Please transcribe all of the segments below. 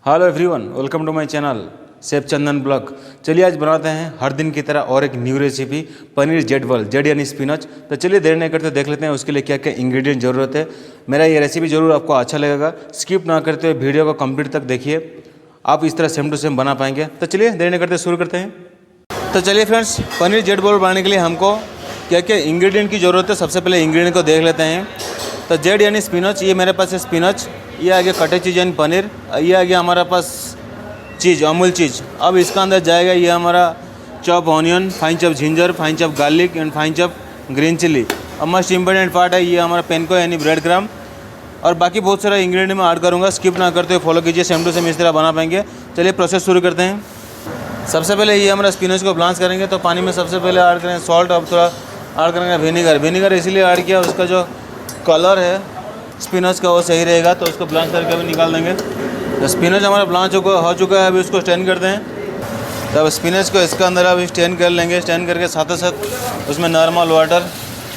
Hello everyone, welcome to my channel chef Chandan blog. चलिए आज बनाते हैं हर दिन की तरह और एक new recipe paneer Z ball, Z यानी स्पिनच। तो चलिए देर नहीं करते देख लेते हैं उसके लिए क्या क्या इंग्रेडिएंट ज़रूरत है। मेरा ये रेसिपी ज़रूर आपको अच्छा लगेगा, स्किप ना करते हुए वीडियो को कंप्लीट तक देखिए, आप इस तरह सेम टू सेम बना पाएंगे। तो चलिए देर नहीं करते शुरू करते हैं। तो चलिए फ्रेंड्स, पनीर जेड बॉल बनाने के लिए हमको क्या क्या इंग्रेडिएंट की ज़रूरत है, सबसे पहले इंग्रेडिएंट को देख लेते हैं। तो जेड यानी स्पिनच, ये मेरे पास है स्पिनच। ये आ गया कटे चीज़ यानी पनीर। ये आ गया हमारा पास चीज़, अमूल चीज़। अब इसका अंदर जाएगा ये हमारा chop onion, fine chop ginger, fine chop garlic and fine chop green chilli. अब मोस्ट इंपॉर्टेंट पार्ट है ये हमारा पेनको यानी ब्रेड क्रम्ब। और बाकी बहुत सारा इंग्रेडिएंट मैं ऐड करूँगा, स्किप ना करते हुए फॉलो कीजिए, सेम टू सेम इस तरह बना पाएंगे। चलिए प्रोसेस शुरू करते हैं। सबसे पहले ये हमारा स्पिनच को ब्लांच करेंगे। तो पानी में सबसे पहले ऐड करेंगे सॉल्ट, अब थोड़ा ऐड करेंगे विनीगर। विनीगर इसीलिए ऐड किया, उसका जो कलर है स्पिनच का वो सही रहेगा, तो उसको ब्लांच करके अभी निकाल देंगे। तो स्पिनच हमारा ब्लांच हो चुका है, अभी उसको स्टेन करते हैं। तब स्पिनच को इसके अंदर अभी स्टेन कर लेंगे। स्टेन करके साथ साथ उसमें नॉर्मल वाटर,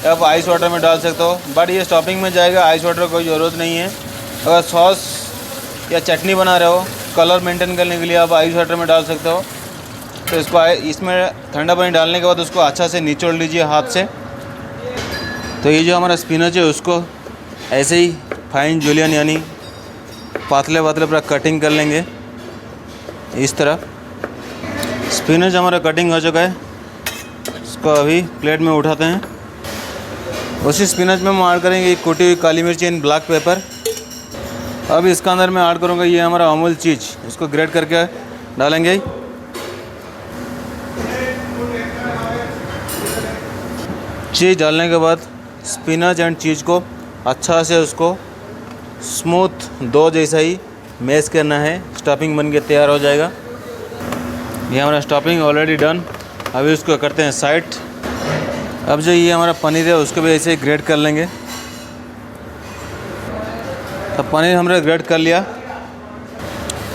आप आइस वाटर में डाल सकते हो, बट ये स्टॉपिंग में जाएगा, आइस वाटर कोई ज़रूरत नहीं है। अगर सॉस या चटनी बना रहे हो, कलर मेंटेन करने के लिए आप आइस वाटर में डाल सकते हो। तो इसको इसमें ठंडा पानी डालने के बाद उसको अच्छा से निचोड़ लीजिए हाथ से। तो ये जो हमारा स्पिनच है उसको ऐसे ही फाइन जूलियन यानी पातले पातले पूरा कटिंग कर लेंगे इस तरह। स्पिनच हमारा कटिंग हो चुका है, इसको अभी प्लेट में उठाते हैं। उसी स्पिनच में हम ऐड करेंगे कुटी हुई काली मिर्ची एंड ब्लैक पेपर। अब इसका अंदर मैं ऐड करूँगा ये हमारा अमूल चीज़, इसको ग्रेट करके डालेंगे। चीज़ डालने के बाद स्पिनच एंड चीज़ को अच्छा से उसको स्मूथ दो जैसा ही मैश करना है। स्टफिंग बन के तैयार हो जाएगा। ये हमारा स्टफिंग ऑलरेडी डन। अभी उसको करते हैं साइड। अब जो ये हमारा पनीर है उसको भी ऐसे ग्रेट कर लेंगे। तो पनीर हमने ग्रेट कर लिया।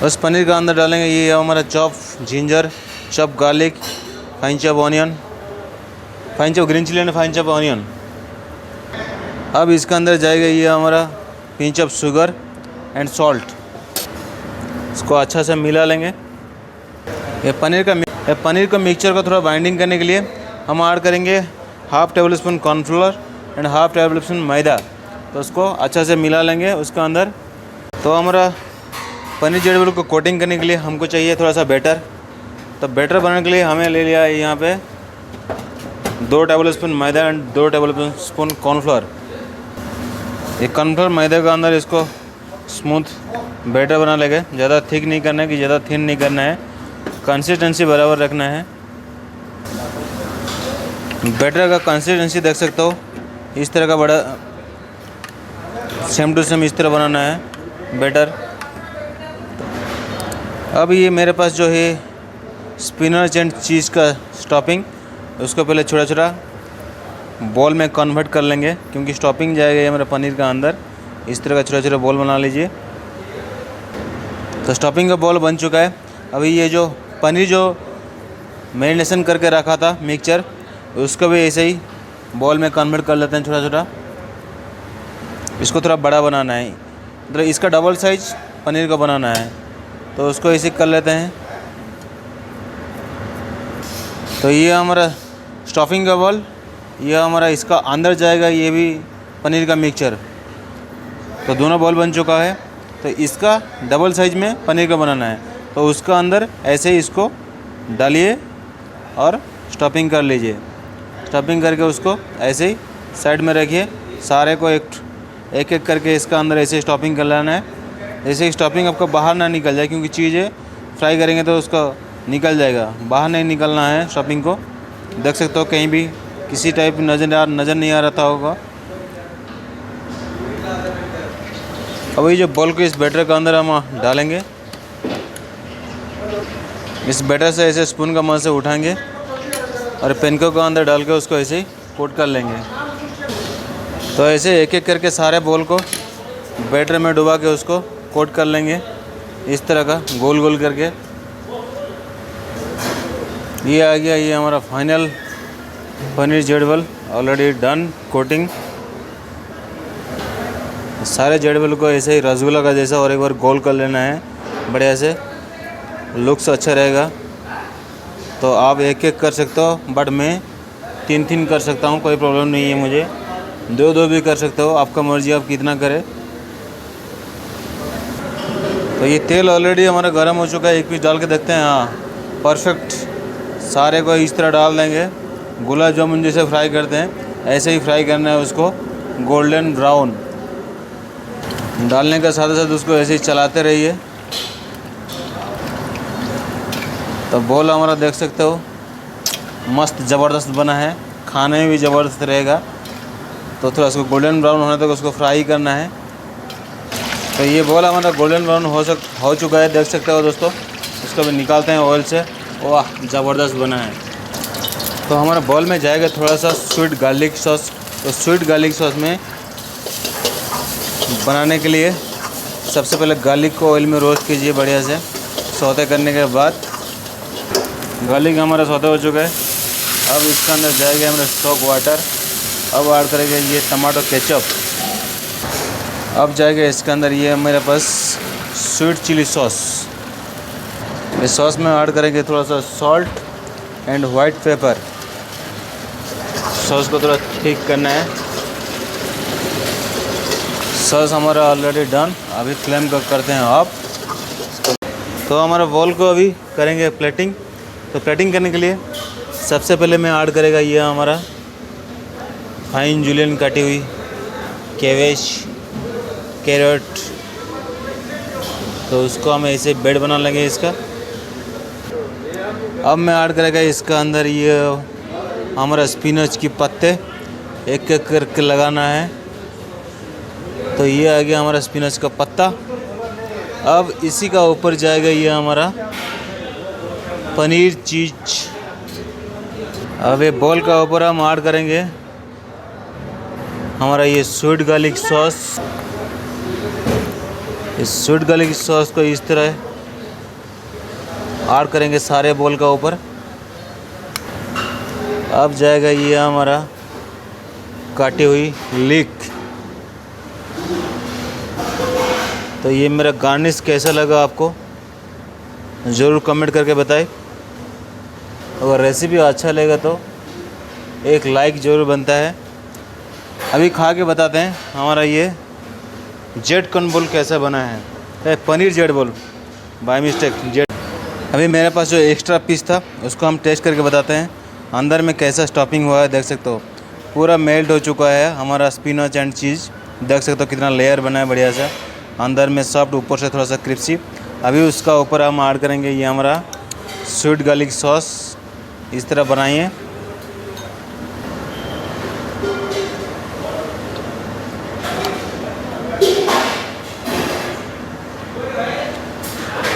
उस पनीर का अंदर डालेंगे ये हमारा chop ginger, chop garlic, fine chop onion, fine chop green chilli and fine chop onion. अब इसके अंदर जाएगा ये हमारा pinch of sugar and salt. इसको अच्छा से मिला लेंगे। ये पनीर का मिक्सचर को थोड़ा बाइंडिंग करने के लिए हम ऐड करेंगे half tablespoon cornflour and half tablespoon मैदा। तो उसको अच्छा से मिला लेंगे उसके अंदर। तो हमारा पनीर जेड बॉल को कोटिंग करने के लिए हमको चाहिए थोड़ा सा बैटर। तो बैटर बनाने के लिए हमें ले लिया है यहाँ पे 2 table spoon maida and 2 table spoon cornflour. ये कॉर्नफ्लोर मैदे के अंदर इसको स्मूथ बैटर बना लेंगे। ज़्यादा थिक नहीं करना है कि ज़्यादा थिन नहीं करना है, कंसिस्टेंसी बराबर रखना है। बैटर का कंसिस्टेंसी देख सकते हो, इस तरह का बड़ा सेम टू सेम इस तरह बनाना है बैटर। अब ये मेरे पास जो है स्पिनच एंड चीज़ का स्टफिंग, उसको पहले छोटा छोटा बॉल में कन्वर्ट कर लेंगे, क्योंकि स्टफिंग जाएगा ये मेरा पनीर का अंदर। इस तरह का छोटा छोटा बॉल बना लीजिए। तो स्टफिंग का बॉल बन चुका है। अभी ये जो पनीर जो मैरिनेशन करके रखा था मिक्सचर, उसको भी ऐसे ही बॉल में कन्वर्ट कर लेते हैं छोटा छोटा। इसको थोड़ा बड़ा बनाना है, मतलब इसका डबल साइज पनीर का बनाना है, तो उसको ऐसे कर लेते हैं। तो ये हमारा स्टफिंग का बॉल, यह हमारा इसका अंदर जाएगा ये भी पनीर का मिक्सचर। तो दोनों बॉल बन चुका है। तो इसका डबल साइज में पनीर का बनाना है, तो उसका अंदर ऐसे ही इसको डालिए और स्टफिंग कर लीजिए। स्टफिंग करके उसको ऐसे ही साइड में रखिए। सारे को एक एक करके इसका अंदर ऐसे स्टफिंग कर लेना है। ऐसे स्टफिंग आपका बाहर ना निकल जाए, क्योंकि चीज़ें फ्राई करेंगे तो उसका निकल जाएगा, बाहर नहीं निकलना है स्टफिंग को। देख सकते हो कहीं भी किसी टाइप नज़र नहीं आ रहा होगा। अब ये जो बॉल को इस बैटर के अंदर हम डालेंगे। इस बैटर से ऐसे स्पून का मदद से उठाएंगे और पेनको के अंदर डाल के उसको ऐसे ही कोट कर लेंगे। तो ऐसे एक एक करके सारे बॉल को बैटर में डुबा के उसको कोट कर लेंगे इस तरह का गोल गोल करके। ये आ गया ये हमारा final paneer Z ball, already done coating. सारे जेड बॉल को ऐसे ही रसगुल्ला का जैसा और एक बार गोल कर लेना है। बढ़िया से, लुक्स अच्छा रहेगा। तो आप एक एक कर सकते हो, बट मैं 3-3 कर सकता हूँ, कोई प्रॉब्लम नहीं है मुझे। 2-2 भी कर सकते हो, आपका मर्जी, आप कितना करें। तो ये तेल ऑलरेडी हमारा गर्म हो चुका है, एक पीस डाल के देखते हैं। हाँ, परफेक्ट। सारे को इस तरह डाल देंगे, गुलाब जामुन जैसे फ्राई करते हैं ऐसे ही फ्राई करना है उसको, गोल्डन ब्राउन। डालने के साथ साथ उसको ऐसे ही चलाते रहिए। तो बॉल हमारा देख सकते हो मस्त ज़बरदस्त बना है, खाने में भी ज़बरदस्त रहेगा। तो थोड़ा उसको गोल्डन ब्राउन होने तक उसको फ्राई करना है। तो ये बॉल हमारा गोल्डन ब्राउन हो चुका है, देख सकते हो दोस्तों। इसको भी निकालते हैं ऑयल से। वाह, ज़बरदस्त बना है। तो हमारा बॉल में जाएगा थोड़ा सा स्वीट गार्लिक सॉस। तो स्वीट गार्लिक सॉस में बनाने के लिए सबसे पहले गार्लिक को ऑयल में रोस्ट कीजिए बढ़िया से। सौते करने के बाद गार्लिक हमारा सौते हो चुका है। अब इसके अंदर जाएगा हमारा स्टॉक वाटर। अब ऐड करेंगे ये टमाटो केचप। अब जाएगा इसके अंदर ये मेरे पास स्वीट चिली सॉस। इस सॉस में ऐड करेंगे थोड़ा सा salt and white paper. Sauce को थोड़ा ठीक करना है। सॉस हमारा ऑलरेडी डन। अभी फ्लेम को करते हैं ऑफ। तो हमारा बॉल को अभी करेंगे प्लेटिंग। तो प्लेटिंग करने के लिए सबसे पहले मैं ऐड करेगा ये हमारा फाइन जूलियन काटी हुई कैबेज, कैरेट। तो उसको हम ऐसे बेड बना लेंगे इसका। अब मैं ऐड करेगा इसका अंदर ये हमारा स्पिनच की पत्ते, एक एक करके लगाना है। तो ये आ गया हमारा स्पिनच का पत्ता। अब इसी का ऊपर जाएगा ये हमारा पनीर चीज। अब ये बॉल का ऊपर हम ऐड करेंगे हमारा ये स्वीट गार्लिक सॉस। इस स्वीट गार्लिक सॉस को इस तरह ऐड करेंगे सारे बॉल का ऊपर। अब जाएगा ये हमारा काटी हुई लीक। तो ये मेरा गार्निश कैसा लगा आपको ज़रूर कमेंट करके बताएं। अगर रेसिपी अच्छा लगेगा तो एक लाइक ज़रूर बनता है। अभी खा के बताते हैं हमारा ये जेट कॉर्न बॉल कैसा बना है। Paneer jet ball by mistake jet. अभी मेरे पास जो एक्स्ट्रा पीस था उसको हम टेस्ट करके बताते हैं अंदर में कैसा स्टफिंग हुआ है। देख सकते हो पूरा मेल्ट हो चुका है हमारा स्पिनच एंड चीज़। देख सकते हो कितना लेयर बना है बढ़िया सा, अंदर में सॉफ्ट, ऊपर से थोड़ा सा क्रिस्पी। अभी उसका ऊपर हम ऐड करेंगे ये हमारा स्वीट गार्लिक सॉस। इस तरह बनाइए।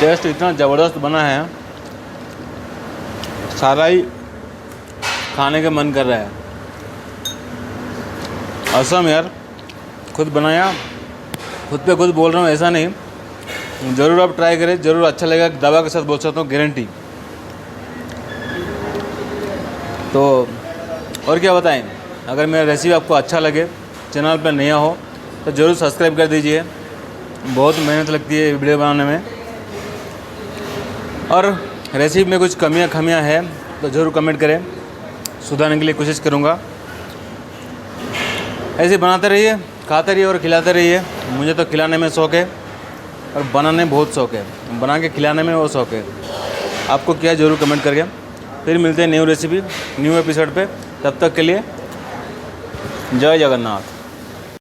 टेस्ट इतना ज़बरदस्त बना है, सारा ही खाने का मन कर रहा है। असम यार, खुद बनाया, खुद पे खुद बोल रहा हूँ, ऐसा नहीं। ज़रूर आप ट्राई करें, ज़रूर अच्छा लगेगा। दवा के साथ बोल सकता हूँ, गारंटी। तो और क्या बताएं, अगर मेरा रेसिपी आपको अच्छा लगे, चैनल पर नया हो तो ज़रूर सब्सक्राइब कर दीजिए। बहुत मेहनत लगती है वीडियो बनाने में, और रेसिपी में कुछ कमियां हैं तो ज़रूर कमेंट करें, सुधारने के लिए कोशिश करूँगा। ऐसे बनाते रहिए, खाते रहिए और खिलाते रहिए। मुझे तो खिलाने में शौक़ है और बनाने में बहुत शौक़ है, बना के खिलाने में वो शौक़ है। आपको क्या ज़रूर कमेंट करके। फिर मिलते हैं न्यू रेसिपी न्यू एपिसोड पे। तब तक के लिए जय जगन्नाथ।